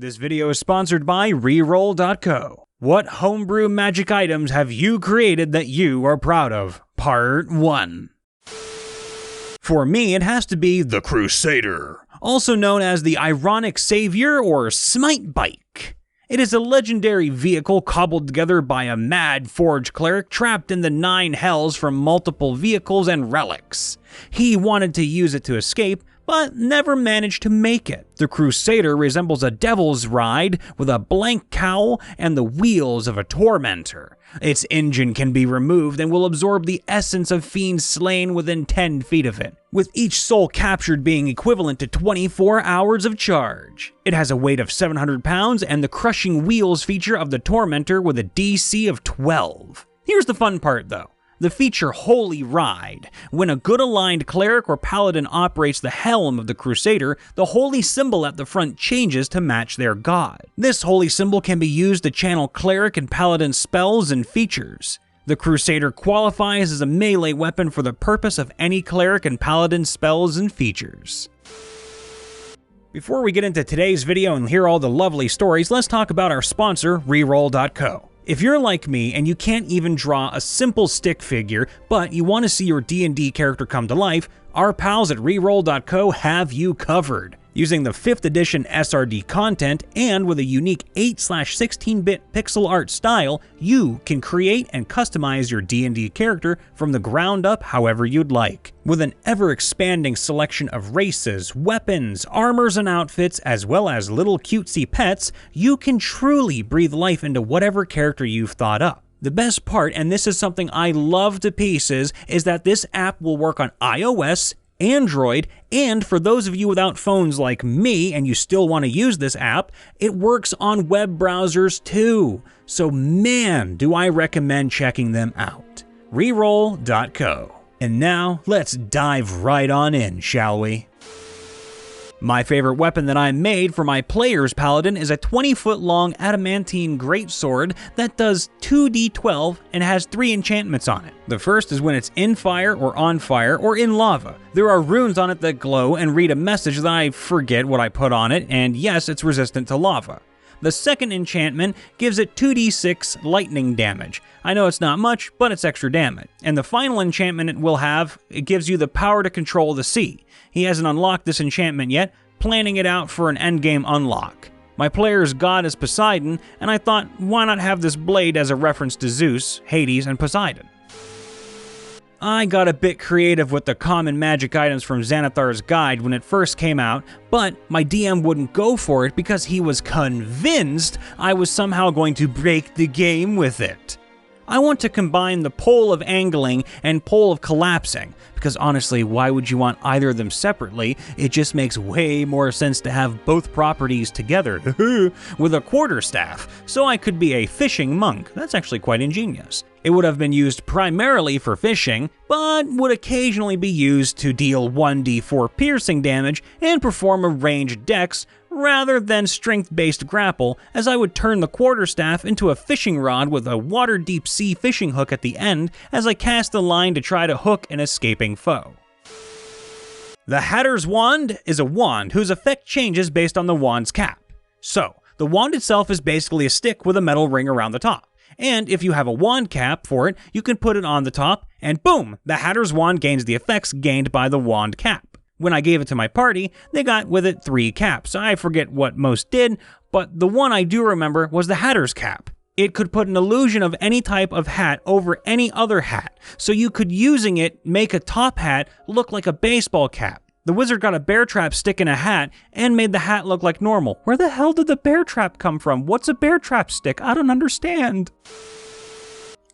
This video is sponsored by Reroll.co. What homebrew magic items have you created that you are proud of? Part 1. For me, it has to be the Crusader, also known as the Ironic Savior or Smite Bike. It is a legendary vehicle cobbled together by a mad forge cleric trapped in the 9 hells from multiple vehicles and relics. He wanted to use it to escape, but never managed to make it. The Crusader resembles a devil's ride with a blank cowl and the wheels of a tormentor. Its engine can be removed and will absorb the essence of fiends slain within 10 feet of it, with each soul captured being equivalent to 24 hours of charge. It has a weight of 700 pounds and the crushing wheels feature of the tormentor with a DC of 12. Here's the fun part though. The feature Holy Ride. When a good aligned cleric or paladin operates the helm of the Crusader, the holy symbol at the front changes to match their god. This holy symbol can be used to channel cleric and paladin spells and features. The Crusader qualifies as a melee weapon for the purpose of any cleric and paladin spells and features. Before we get into today's video and hear all the lovely stories, let's talk about our sponsor, Reroll.co. If you're like me and you can't even draw a simple stick figure, but you want to see your D&D character come to life, our pals at Reroll.co have you covered. Using the 5th edition SRD content and with a unique 8/16-bit pixel art style, you can create and customize your D&D character from the ground up however you'd like. With an ever-expanding selection of races, weapons, armors, and outfits, as well as little cutesy pets, you can truly breathe life into whatever character you've thought up. The best part, and this is something I love to pieces, is that this app will work on iOS, Android, and for those of you without phones like me and you still want to use this app, it works on web browsers too. So man, do I recommend checking them out. Reroll.co. And now, let's dive right on in, shall we? My favorite weapon that I made for my player's paladin is a 20-foot-long adamantine greatsword that does 2d12 and has 3 enchantments on it. The first is when it's in fire or on fire or in lava. There are runes on it that glow and read a message that I forget what I put on it, and yes, it's resistant to lava. The second enchantment gives it 2d6 lightning damage. I know it's not much, but it's extra damage. And the final enchantment it gives you the power to control the sea. He hasn't unlocked this enchantment yet, planning it out for an endgame unlock. My player's god is Poseidon, and I thought, why not have this blade as a reference to Zeus, Hades, and Poseidon? I got a bit creative with the common magic items from Xanathar's Guide when it first came out, but my DM wouldn't go for it because he was convinced I was somehow going to break the game with it. I want to combine the pole of angling and pole of collapsing, because honestly, why would you want either of them separately? It just makes way more sense to have both properties together with a quarterstaff, so I could be a fishing monk. That's actually quite ingenious. It would have been used primarily for fishing, but would occasionally be used to deal 1d4 piercing damage and perform a ranged dex rather than strength-based grapple, as I would turn the quarterstaff into a fishing rod with a water-deep sea fishing hook at the end as I cast the line to try to hook an escaping foe. The Hatter's Wand is a wand whose effect changes based on the wand's cap. So, the wand itself is basically a stick with a metal ring around the top. And if you have a wand cap for it, you can put it on the top, and boom, the Hatter's Wand gains the effects gained by the wand cap. When I gave it to my party, they got with it 3 caps. I forget what most did, but the one I do remember was the Hatter's Cap. It could put an illusion of any type of hat over any other hat, so you could, using it, make a top hat look like a baseball cap. The wizard got a bear trap stick in a hat and made the hat look like normal. Where the hell did the bear trap come from? What's a bear trap stick? I don't understand.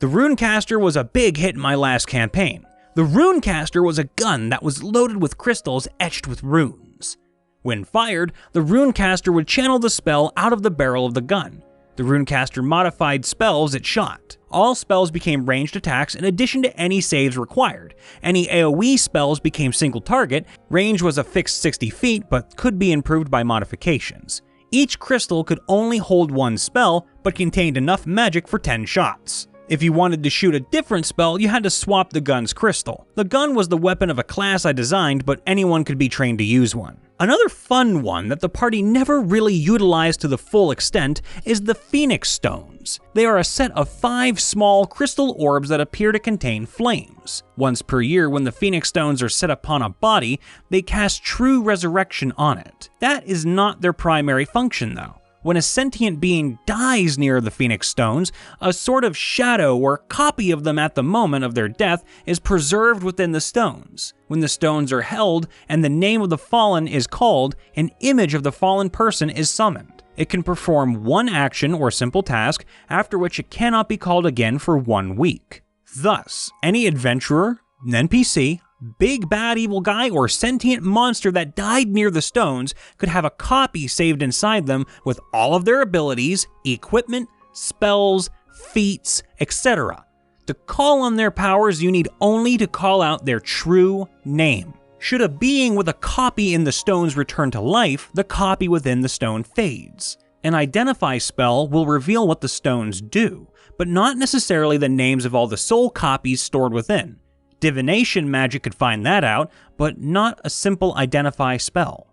The Rune Caster was a big hit in my last campaign. The Rune Caster was a gun that was loaded with crystals etched with runes. When fired, the Rune Caster would channel the spell out of the barrel of the gun. The Rune Caster modified spells it shot. All spells became ranged attacks in addition to any saves required. Any AoE spells became single target. Range was a fixed 60 feet, but could be improved by modifications. Each crystal could only hold 1 spell, but contained enough magic for 10 shots. If you wanted to shoot a different spell, you had to swap the gun's crystal. The gun was the weapon of a class I designed, but anyone could be trained to use one. Another fun one that the party never really utilized to the full extent is the Phoenix Stones. They are a set of 5 small crystal orbs that appear to contain flames. Once per year, when the Phoenix Stones are set upon a body, they cast true resurrection on it. That is not their primary function though. When a sentient being dies near the Phoenix Stones, a sort of shadow or copy of them at the moment of their death is preserved within the stones. When the stones are held and the name of the fallen is called, an image of the fallen person is summoned. It can perform one action or simple task, after which it cannot be called again for 1 week. Thus, any adventurer, NPC, big bad evil guy, or sentient monster that died near the stones could have a copy saved inside them with all of their abilities, equipment, spells, feats, etc. To call on their powers, you need only to call out their true name. Should a being with a copy in the stones return to life, the copy within the stone fades. An identify spell will reveal what the stones do, but not necessarily the names of all the soul copies stored within. Divination magic could find that out, but not a simple identify spell.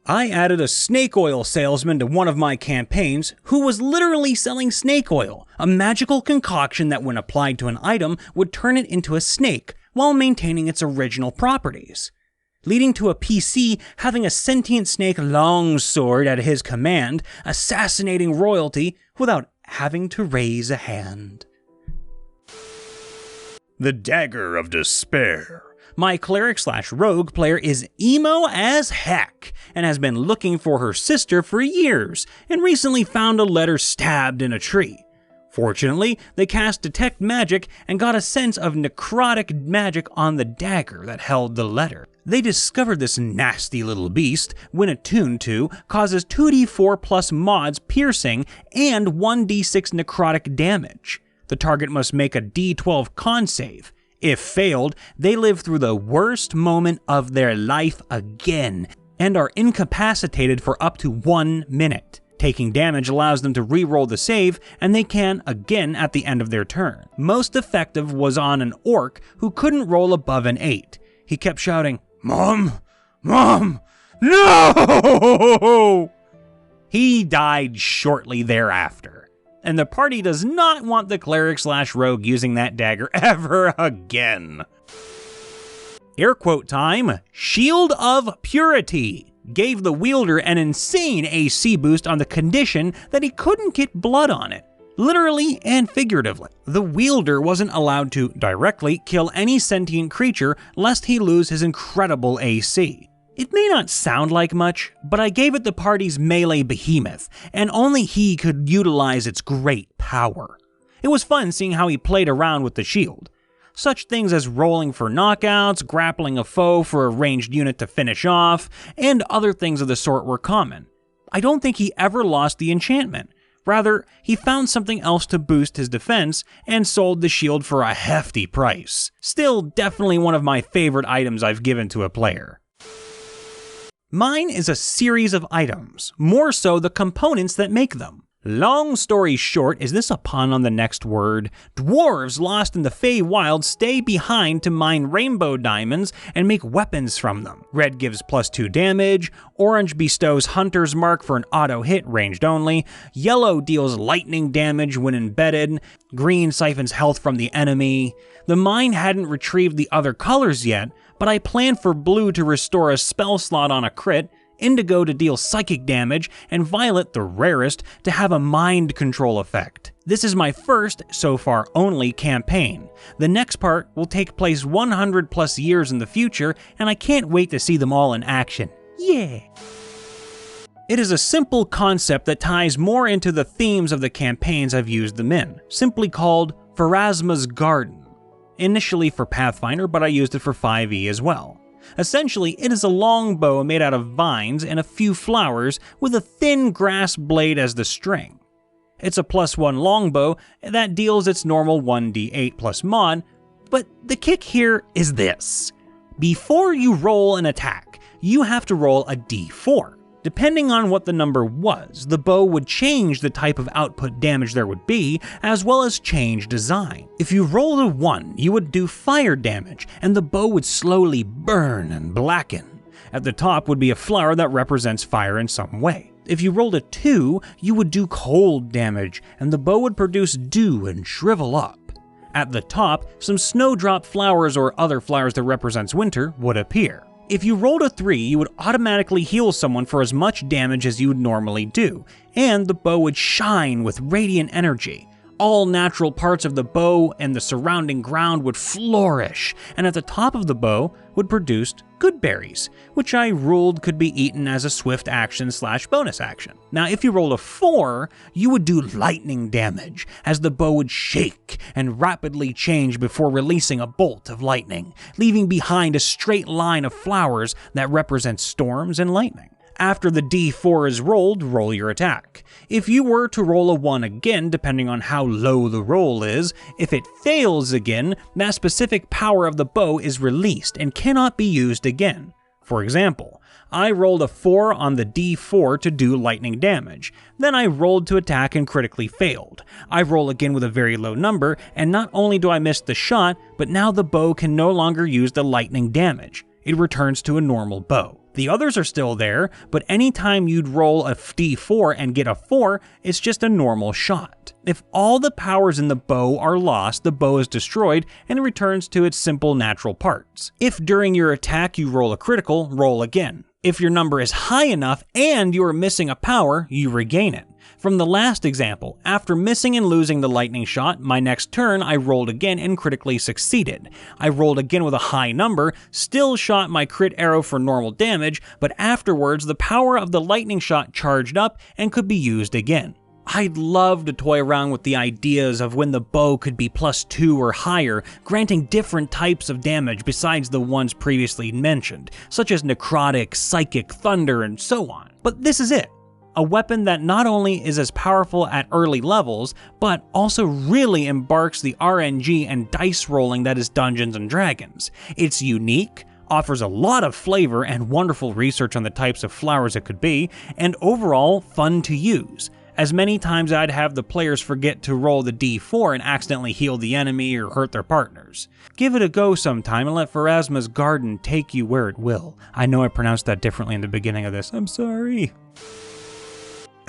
I added a snake oil salesman to one of my campaigns who was literally selling snake oil, a magical concoction that when applied to an item would turn it into a snake while maintaining its original properties, leading to a PC having a sentient snake longsword at his command, assassinating royalty without having to raise a hand. The Dagger of Despair. My cleric/rogue player is emo as heck and has been looking for her sister for years and recently found a letter stabbed in a tree. Fortunately, they cast Detect Magic and got a sense of necrotic magic on the dagger that held the letter. They discovered this nasty little beast, when attuned to, causes 2d4 plus mods piercing and 1d6 necrotic damage. The target must make a d12 con save. If failed, they live through the worst moment of their life again and are incapacitated for up to 1 minute. Taking damage allows them to reroll the save, and they can again at the end of their turn. Most effective was on an orc who couldn't roll above an 8. He kept shouting, "Mom! Mom! No!" He died shortly thereafter. And the party does not want the cleric/rogue using that dagger ever again. Air quote time, Shield of Purity gave the wielder an insane AC boost on the condition that he couldn't get blood on it, literally and figuratively. The wielder wasn't allowed to directly kill any sentient creature lest he lose his incredible AC. It may not sound like much, but I gave it the party's melee behemoth, and only he could utilize its great power. It was fun seeing how he played around with the shield. Such things as rolling for knockouts, grappling a foe for a ranged unit to finish off, and other things of the sort were common. I don't think he ever lost the enchantment. Rather, he found something else to boost his defense and sold the shield for a hefty price. Still, definitely one of my favorite items I've given to a player. Mine is a series of items, more so the components that make them. Long story short, is this a pun on the next word? Dwarves lost in the Feywild stay behind to mine rainbow diamonds and make weapons from them. Red gives +2 damage, orange bestows Hunter's Mark for an auto hit ranged only, yellow deals lightning damage when embedded, green siphons health from the enemy. The mine hadn't retrieved the other colors yet, but I planned for blue to restore a spell slot on a crit, indigo to deal psychic damage, and violet, the rarest, to have a mind control effect. This is my first, so far only, campaign. The next part will take place 100 plus years in the future, and I can't wait to see them all in action. Yeah! It is a simple concept that ties more into the themes of the campaigns I've used them in, simply called Pharasma's Garden. Initially for Pathfinder, but I used it for 5e as well. Essentially, it is a long bow made out of vines and a few flowers with a thin grass blade as the string. It's a +1 longbow that deals its normal 1d8 plus mod, but the kick here is this. Before you roll an attack, you have to roll a d4. Depending on what the number was, the bow would change the type of output damage there would be, as well as change design. If you rolled a 1, you would do fire damage, and the bow would slowly burn and blacken. At the top would be a flower that represents fire in some way. If you rolled a 2, you would do cold damage, and the bow would produce dew and shrivel up. At the top, some snowdrop flowers or other flowers that represents winter would appear. If you rolled a 3, you would automatically heal someone for as much damage as you would normally do, and the bow would shine with radiant energy. All natural parts of the bow and the surrounding ground would flourish, and at the top of the bow would produce good berries, which I ruled could be eaten as a swift action / bonus action. Now, if you rolled a 4, you would do lightning damage, as the bow would shake and rapidly change before releasing a bolt of lightning, leaving behind a straight line of flowers that represent storms and lightning. After the D4 is rolled, roll your attack. If you were to roll a 1 again, depending on how low the roll is, if it fails again, that specific power of the bow is released and cannot be used again. For example, I rolled a 4 on the D4 to do lightning damage. Then I rolled to attack and critically failed. I roll again with a very low number, and not only do I miss the shot, but now the bow can no longer use the lightning damage. It returns to a normal bow. The others are still there, but anytime you'd roll a D4 and get a 4, it's just a normal shot. If all the powers in the bow are lost, the bow is destroyed and returns to its simple natural parts. If during your attack you roll a critical, roll again. If your number is high enough and you are missing a power, you regain it. From the last example, after missing and losing the lightning shot, my next turn I rolled again and critically succeeded. I rolled again with a high number, still shot my crit arrow for normal damage, but afterwards the power of the lightning shot charged up and could be used again. I'd love to toy around with the ideas of when the bow could be +2 or higher, granting different types of damage besides the ones previously mentioned, such as necrotic, psychic, thunder, and so on. But this is it. A weapon that not only is as powerful at early levels, but also really embarks the RNG and dice rolling that is Dungeons & Dragons. It's unique, offers a lot of flavor and wonderful research on the types of flowers it could be, and overall fun to use. As many times I'd have the players forget to roll the D4 and accidentally heal the enemy or hurt their partners. Give it a go sometime and let Pharasma's garden take you where it will. I know I pronounced that differently in the beginning of this, I'm sorry.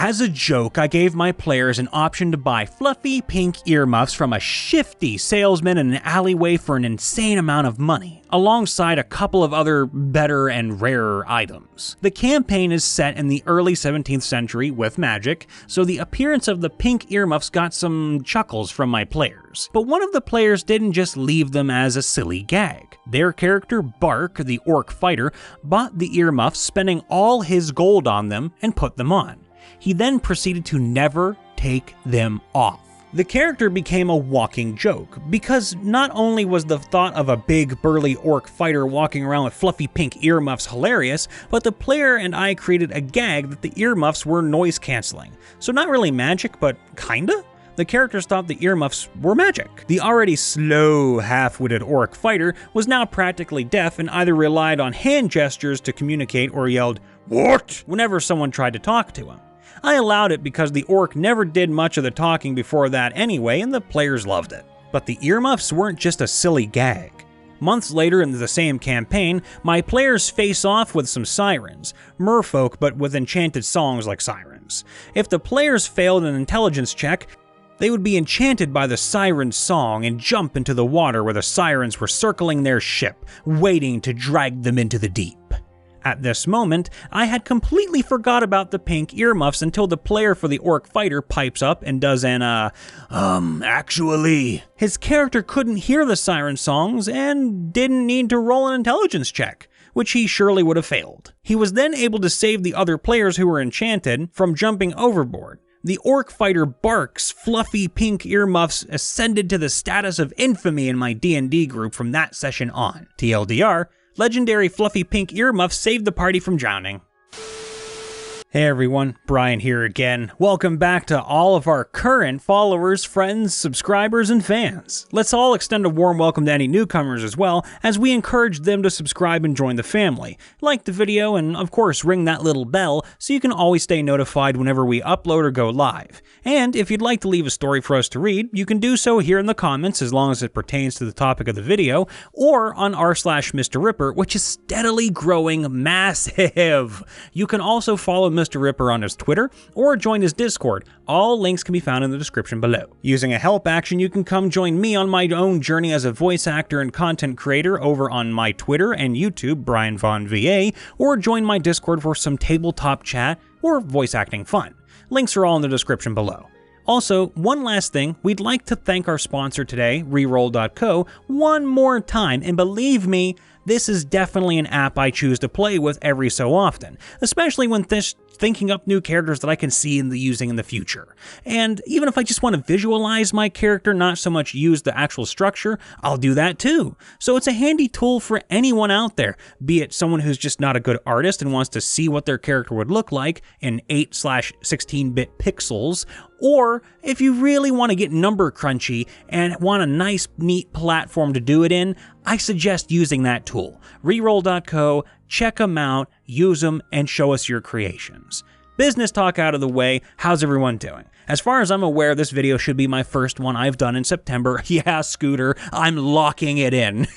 As a joke, I gave my players an option to buy fluffy pink earmuffs from a shifty salesman in an alleyway for an insane amount of money, alongside a couple of other better and rarer items. The campaign is set in the early 17th century with magic, so the appearance of the pink earmuffs got some chuckles from my players. But one of the players didn't just leave them as a silly gag. Their character, Bark, the orc fighter, bought the earmuffs, spending all his gold on them, and put them on. He then proceeded to never take them off. The character became a walking joke, because not only was the thought of a big burly orc fighter walking around with fluffy pink earmuffs hilarious, but the player and I created a gag that the earmuffs were noise cancelling. So not really magic, but kinda? The characters thought the earmuffs were magic. The already slow, half-witted orc fighter was now practically deaf and either relied on hand gestures to communicate or yelled, "What?" whenever someone tried to talk to him. I allowed it because the orc never did much of the talking before that anyway, and the players loved it. But the earmuffs weren't just a silly gag. Months later in the same campaign, my players face off with some sirens, merfolk but with enchanted songs like sirens. If the players failed an intelligence check, they would be enchanted by the siren's song and jump into the water where the sirens were circling their ship, waiting to drag them into the deep. At this moment, I had completely forgot about the pink earmuffs until the player for the orc fighter pipes up and does an, actually. His character couldn't hear the siren songs and didn't need to roll an intelligence check, which he surely would have failed. He was then able to save the other players who were enchanted from jumping overboard. The orc fighter Bark's fluffy pink earmuffs ascended to the status of infamy in my D&D group from that session on. TLDR, legendary fluffy pink earmuffs saved the party from drowning. Hey everyone, Brian here again. Welcome back to all of our current followers, friends, subscribers, and fans. Let's all extend a warm welcome to any newcomers as well, as we encourage them to subscribe and join the family. Like the video and of course ring that little bell so you can always stay notified whenever we upload or go live. And if you'd like to leave a story for us to read, you can do so here in the comments as long as it pertains to the topic of the video, or on r/MrRipper, which is steadily growing massive. You can also follow MrRipper on his Twitter, or join his Discord. All links can be found in the description below. Using a help action, you can come join me on my own journey as a voice actor and content creator over on my Twitter and YouTube, Brian Vaughn VA, or join my Discord for some tabletop chat or voice acting fun. Links are all in the description below. Also, one last thing, we'd like to thank our sponsor today, Reroll.co, one more time, and believe me, this is definitely an app I choose to play with every so often, especially when thinking up new characters that I can see using in the future. And even if I just want to visualize my character, not so much use the actual structure, I'll do that too. So it's a handy tool for anyone out there, be it someone who's just not a good artist and wants to see what their character would look like in 8/16-bit pixels, or if you really want to get number crunchy and want a nice, neat platform to do it in, I suggest using that tool. Reroll.co, check them out, use them, and show us your creations. Business talk out of the way, how's everyone doing? As far as I'm aware, this video should be my first one I've done in September. Yeah, Scooter, I'm locking it in.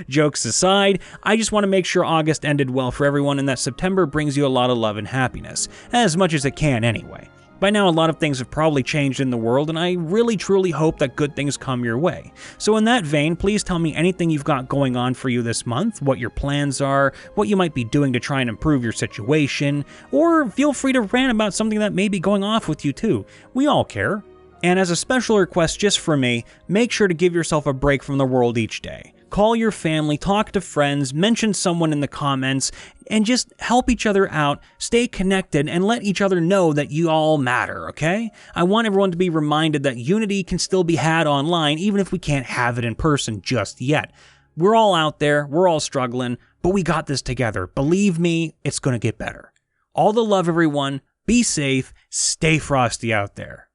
Jokes aside, I just want to make sure August ended well for everyone and that September brings you a lot of love and happiness, as much as it can anyway. By now, a lot of things have probably changed in the world, and I really truly hope that good things come your way. So in that vein, please tell me anything you've got going on for you this month, what your plans are, what you might be doing to try and improve your situation, or feel free to rant about something that may be going off with you too. We all care. And as a special request just for me, make sure to give yourself a break from the world each day. Call your family, talk to friends, mention someone in the comments, and just help each other out, stay connected, and let each other know that you all matter, okay? I want everyone to be reminded that unity can still be had online, even if we can't have it in person just yet. We're all out there, we're all struggling, but we got this together. Believe me, it's gonna get better. All the love, everyone. Be safe, stay frosty out there.